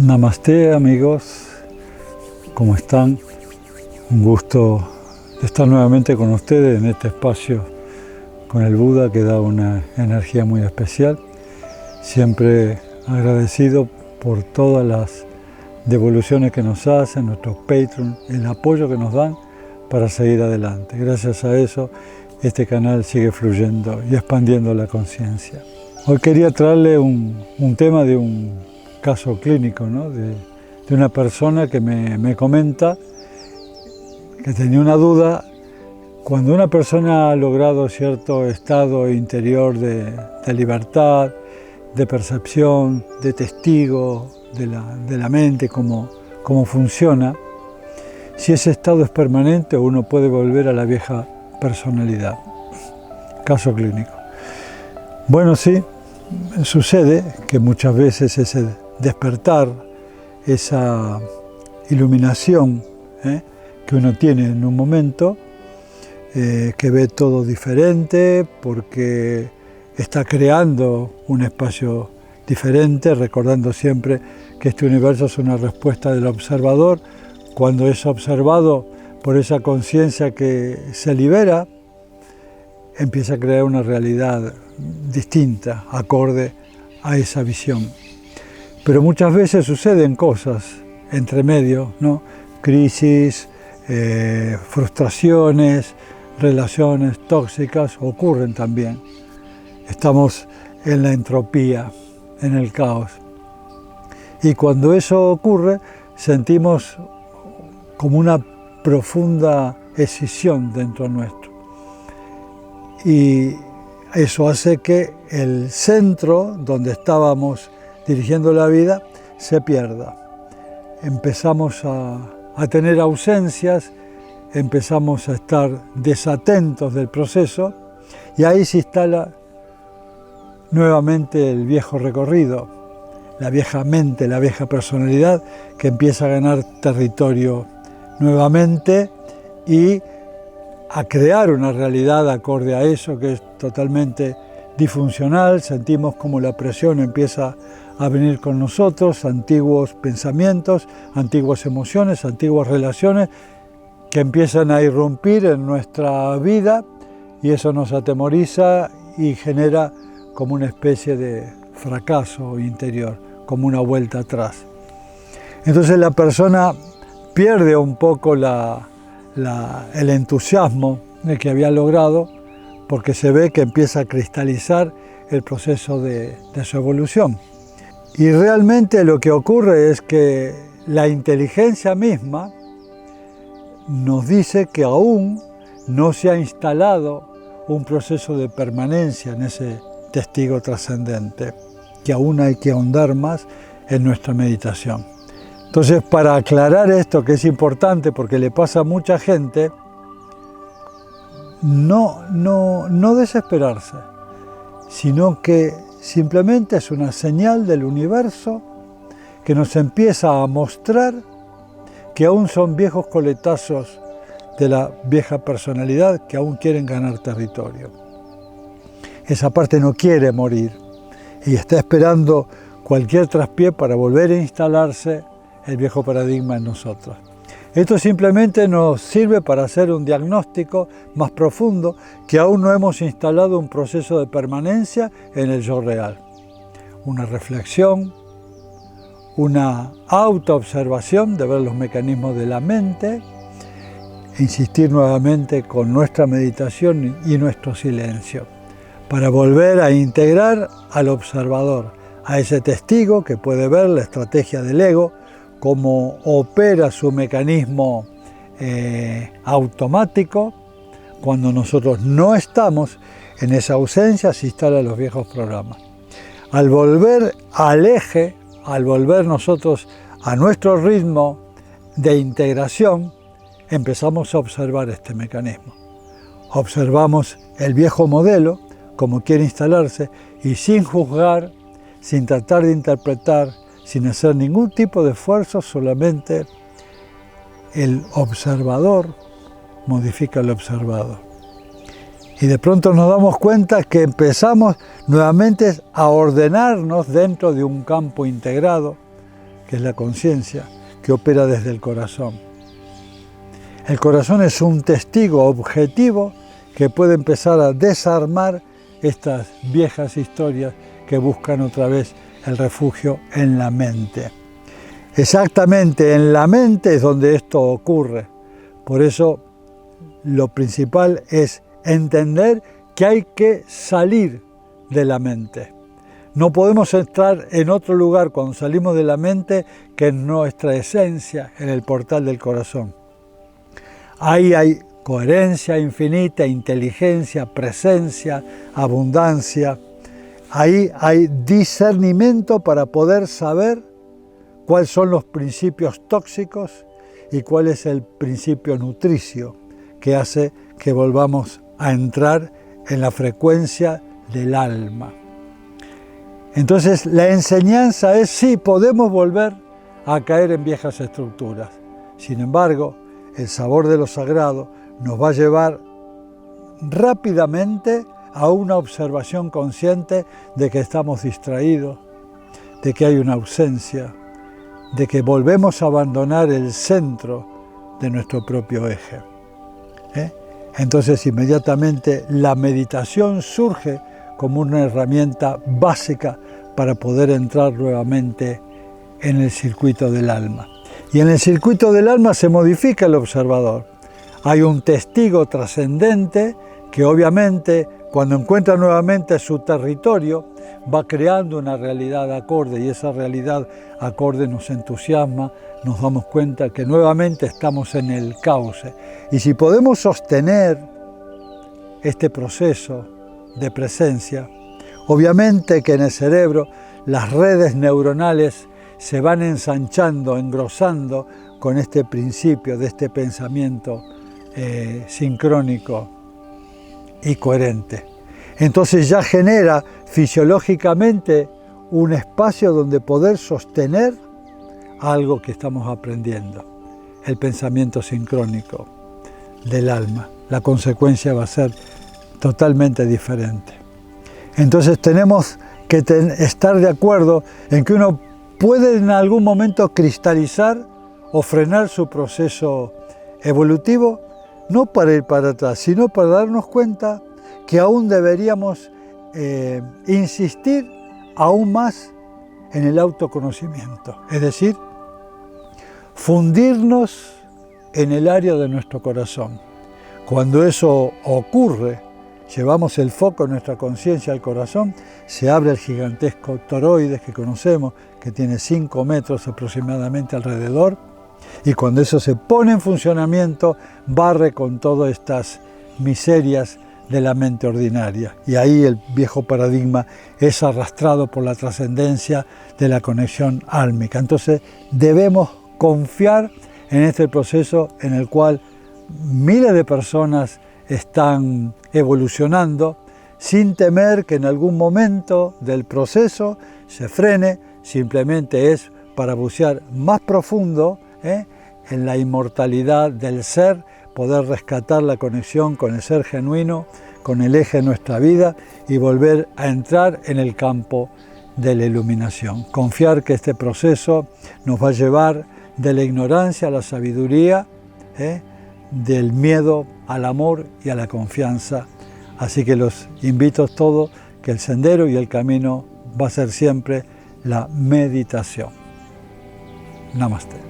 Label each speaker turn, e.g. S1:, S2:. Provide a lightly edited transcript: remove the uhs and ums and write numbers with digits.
S1: Namaste amigos, ¿cómo están? Un gusto estar nuevamente con ustedes en este espacio con el Buda que da una energía muy especial. Siempre agradecido por todas las devoluciones que nos hacen, nuestros Patreon, el apoyo que nos dan para seguir adelante. Gracias a eso este canal sigue fluyendo y expandiendo la conciencia. Hoy quería traerle un tema de un caso clínico, ¿no? de una persona que me comenta que tenía una duda. Cuando una persona ha logrado cierto estado interior de libertad, de percepción, de testigo de la mente, cómo funciona, si ese estado es permanente o uno puede volver a la vieja personalidad. Caso clínico. Bueno, sí, sucede que muchas veces ese despertar, esa iluminación que uno tiene en un momento, que ve todo diferente porque está creando un espacio diferente, recordando siempre que este universo es una respuesta del observador. Cuando es observado por esa conciencia que se libera, empieza a crear una realidad distinta, acorde a esa visión. Pero muchas veces suceden cosas entre medio, ¿no? Crisis, frustraciones, relaciones tóxicas ocurren también. Estamos en la entropía, en el caos. Y cuando eso ocurre, sentimos como una profunda escisión dentro nuestro. Y eso hace que el centro donde estábamos dirigiendo la vida se pierda. Empezamos a tener ausencias, empezamos a estar desatentos del proceso y ahí se instala nuevamente el viejo recorrido, la vieja mente, la vieja personalidad que empieza a ganar territorio nuevamente y a crear una realidad acorde a eso que es totalmente disfuncional. Sentimos como la presión empieza a venir con nosotros, antiguos pensamientos, antiguas emociones, antiguas relaciones que empiezan a irrumpir en nuestra vida y eso nos atemoriza y genera como una especie de fracaso interior, como una vuelta atrás. Entonces la persona pierde un poco el entusiasmo de que había logrado porque se ve que empieza a cristalizar el proceso de su evolución. Y realmente lo que ocurre es que la inteligencia misma nos dice que aún no se ha instalado un proceso de permanencia en ese testigo trascendente, que aún hay que ahondar más en nuestra meditación. Entonces, para aclarar esto, que es importante porque le pasa a mucha gente, no desesperarse, sino que simplemente es una señal del universo que nos empieza a mostrar que aún son viejos coletazos de la vieja personalidad que aún quieren ganar territorio. Esa parte no quiere morir y está esperando cualquier traspié para volver a instalarse el viejo paradigma en nosotros. Esto simplemente nos sirve para hacer un diagnóstico más profundo que aún no hemos instalado un proceso de permanencia en el yo real. Una reflexión, una autoobservación de ver los mecanismos de la mente, insistir nuevamente con nuestra meditación y nuestro silencio, para volver a integrar al observador, a ese testigo que puede ver la estrategia del ego, cómo opera su mecanismo automático. Cuando nosotros no estamos en esa ausencia, se instalan los viejos programas. Al volver al eje, al volver nosotros a nuestro ritmo de integración, empezamos a observar este mecanismo. Observamos el viejo modelo, como quiere instalarse, y sin juzgar, sin tratar de interpretar, sin hacer ningún tipo de esfuerzo, solamente el observador modifica el observado. Y de pronto nos damos cuenta que empezamos nuevamente a ordenarnos dentro de un campo integrado, que es la conciencia, que opera desde el corazón. El corazón es un testigo objetivo que puede empezar a desarmar estas viejas historias que buscan otra vez el refugio en la mente. Exactamente en la mente es donde esto ocurre. Por eso lo principal es entender que hay que salir de la mente. No podemos entrar en otro lugar cuando salimos de la mente que en nuestra esencia, en el portal del corazón. Ahí hay coherencia infinita, inteligencia, presencia, abundancia. Ahí hay discernimiento para poder saber cuáles son los principios tóxicos y cuál es el principio nutricio que hace que volvamos a entrar en la frecuencia del alma. Entonces la enseñanza es sí, podemos volver a caer en viejas estructuras. Sin embargo, el sabor de lo sagrado nos va a llevar rápidamente a una observación consciente de que estamos distraídos, de que hay una ausencia, de que volvemos a abandonar el centro de nuestro propio eje. Entonces inmediatamente la meditación surge como una herramienta básica para poder entrar nuevamente en el circuito del alma. Y en el circuito del alma se modifica el observador. Hay un testigo trascendente que obviamente cuando encuentra nuevamente su territorio va creando una realidad acorde y esa realidad acorde nos entusiasma, nos damos cuenta que nuevamente estamos en el cauce. Y si podemos sostener este proceso de presencia, obviamente que en el cerebro las redes neuronales se van ensanchando, engrosando con este principio de este pensamiento sincrónico y coherente. Entonces ya genera fisiológicamente un espacio donde poder sostener algo que estamos aprendiendo, el pensamiento sincrónico del alma. La consecuencia va a ser totalmente diferente. Entonces tenemos que estar de acuerdo en que uno puede en algún momento cristalizar o frenar su proceso evolutivo, no para ir para atrás, sino para darnos cuenta que aún deberíamos insistir aún más en el autoconocimiento, es decir, fundirnos en el área de nuestro corazón. Cuando eso ocurre, llevamos el foco de nuestra conciencia al corazón, se abre el gigantesco toroides que conocemos, que tiene 5 metros aproximadamente alrededor, y cuando eso se pone en funcionamiento, barre con todas estas miserias de la mente ordinaria. Y ahí el viejo paradigma es arrastrado por la trascendencia de la conexión álmica. Entonces debemos confiar en este proceso en el cual miles de personas están evolucionando sin temer que en algún momento del proceso se frene, simplemente es para bucear más profundo en la inmortalidad del ser, poder rescatar la conexión con el ser genuino, con el eje de nuestra vida y volver a entrar en el campo de la iluminación. Confiar que este proceso nos va a llevar de la ignorancia a la sabiduría, del miedo al amor y a la confianza. Así que los invito a todos que el sendero y el camino va a ser siempre la meditación. Namaste.